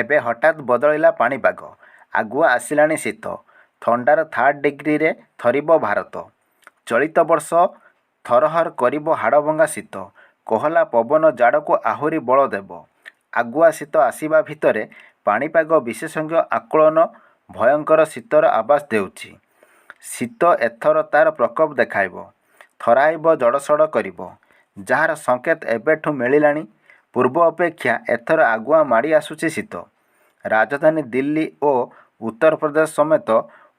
ଏବେ ହଠାତ୍ ବଦଳିଲା ପାଣିପାଗ। ଆଗୁଆ ଆସିଲାଣି ଶୀତ। ଥଣ୍ଡାର 3rd ଡିଗ୍ରୀରେ ଥରିବ ଭାରତ। ଚଳିତ ବର୍ଷ ଥରହର କରିବ ହାଡ଼ଭଙ୍ଗା ଶୀତ। କୋହଲା ପବନ ଜାଡ଼କୁ ଆହୁରି ବଳ ଦେବ। ଆଗୁଆ ଶୀତ ଆସିବା ଭିତରେ ପାଣିପାଗ ବିଶେଷଜ୍ଞ ଆକଳନ ଭୟଙ୍କର ଶୀତର ଆଭାସ ଦେଉଛି। ଶୀତ ଏଥର ତା'ର ପ୍ରକୋପ ଦେଖାଇବ। ଥରାଇବ, ଜଡ଼ସଡ଼ କରିବ। ଯାହାର ସଙ୍କେତ ଏବେଠୁ ମିଳିଲାଣି। ପୂର୍ବ ଅପେକ୍ଷା ଏଥର ଆଗୁଆ ମାଡ଼ି ଆସୁଛି ଶୀତ। ରାଜଧାନୀ ଦିଲ୍ଲୀ ଓ ଉତ୍ତରପ୍ରଦେଶ ସମେତ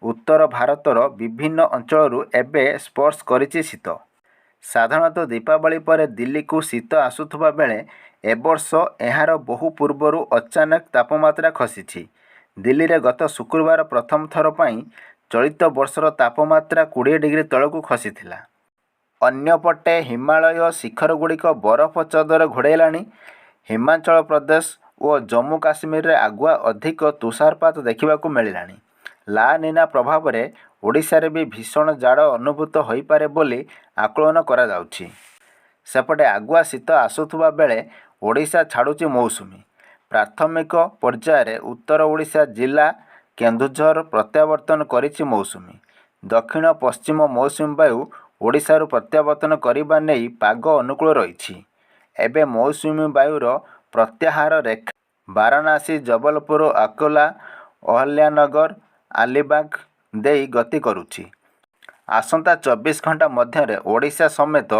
ଉତ୍ତର ଭାରତର ବିଭିନ୍ନ ଅଞ୍ଚଳରୁ ଏବେ ସ୍ପର୍ଶ କରିଛି ଶୀତ। ସାଧାରଣତଃ ଦୀପାବଳି ପରେ ଦିଲ୍ଲୀକୁ ଶୀତ ଆସୁଥିବା ବେଳେ ଏବର୍ଷ ଏହାର ବହୁ ପୂର୍ବରୁ ଅଚାନକ ତାପମାତ୍ରା ଖସିଛି। ଦିଲ୍ଲୀରେ ଗତ ଶୁକ୍ରବାର ପ୍ରଥମ ଥର ପାଇଁ ଚଳିତ ବର୍ଷର ତାପମାତ୍ରା 20 ଡିଗ୍ରୀ ତଳକୁ ଖସିଥିଲା। ଅନ୍ୟପଟେ ହିମାଳୟ ଶିଖରଗୁଡ଼ିକ ବରଫ ଚଦର ଘୋଡ଼ାଇଲାଣି। ହିମାଚଳ ପ୍ରଦେଶ ଓ ଜମ୍ମୁ କାଶ୍ମୀରରେ ଆଗୁଆ ଅଧିକ ତୁଷାରପାତ ଦେଖିବାକୁ ମିଳିଲାଣି। ଲା ନିନା ପ୍ରଭାବରେ ଓଡ଼ିଶାରେ ବି ଭୀଷଣ ଜାଡ଼ ଅନୁଭୂତ ହୋଇପାରେ ବୋଲି ଆକଳନ କରାଯାଉଛି। ସେପଟେ ଆଗୁଆ ଶୀତ ଆସୁଥିବା ବେଳେ ଓଡ଼ିଶା ଛାଡ଼ୁଛି ମୌସୁମୀ। ପ୍ରାଥମିକ ପର୍ଯ୍ୟାୟରେ ଉତ୍ତର ଓଡ଼ିଶା ଜିଲ୍ଲା କେନ୍ଦୁଝର ପ୍ରତ୍ୟାବର୍ତ୍ତନ କରିଛି ମୌସୁମୀ। ଦକ୍ଷିଣ ପଶ୍ଚିମ ମୌସୁମୀ ବାୟୁ ଓଡ଼ିଶାରୁ ପ୍ରତ୍ୟାବର୍ତ୍ତନ କରିବା ନେଇ ପାଗ ଅନୁକୂଳ ରହିଛି। ଏବେ ମୌସୁମୀ ବାୟୁର ପ୍ରତ୍ୟାହାର ରେଖା ବାରାଣାସୀ, ଜବଲପୁର, ଆକୋଲା, ଅହଲ୍ୟାନଗର, ଆଲିବାଗ ଦେଇ ଗତି କରୁଛି। ଆସନ୍ତା 24 ଘଣ୍ଟା ମଧ୍ୟରେ ଓଡ଼ିଶା ସମେତ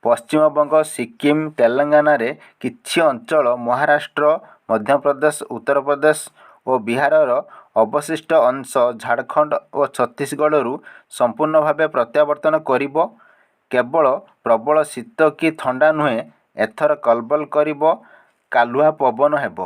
ପଶ୍ଚିମବଙ୍ଗ, ସିକିମ, ତେଲେଙ୍ଗାନାରେ କିଛି ଅଞ୍ଚଳ, ମହାରାଷ୍ଟ୍ର, ମଧ୍ୟପ୍ରଦେଶ, ଉତ୍ତରପ୍ରଦେଶ ଓ ବିହାରର ଅବଶିଷ୍ଟ ଅଂଶ, ଝାଡ଼ଖଣ୍ଡ ଓ ଛତିଶଗଡ଼ରୁ ସମ୍ପୂର୍ଣ୍ଣ ଭାବେ ପ୍ରତ୍ୟାବର୍ତ୍ତନ କରିବ। କେବଳ ପ୍ରବଳ ଶୀତ କି ଥଣ୍ଡା ନୁହେଁ, ଏଥର କଲବଲ କରିବ, କାଲୁଆ ପବନ ହେବ।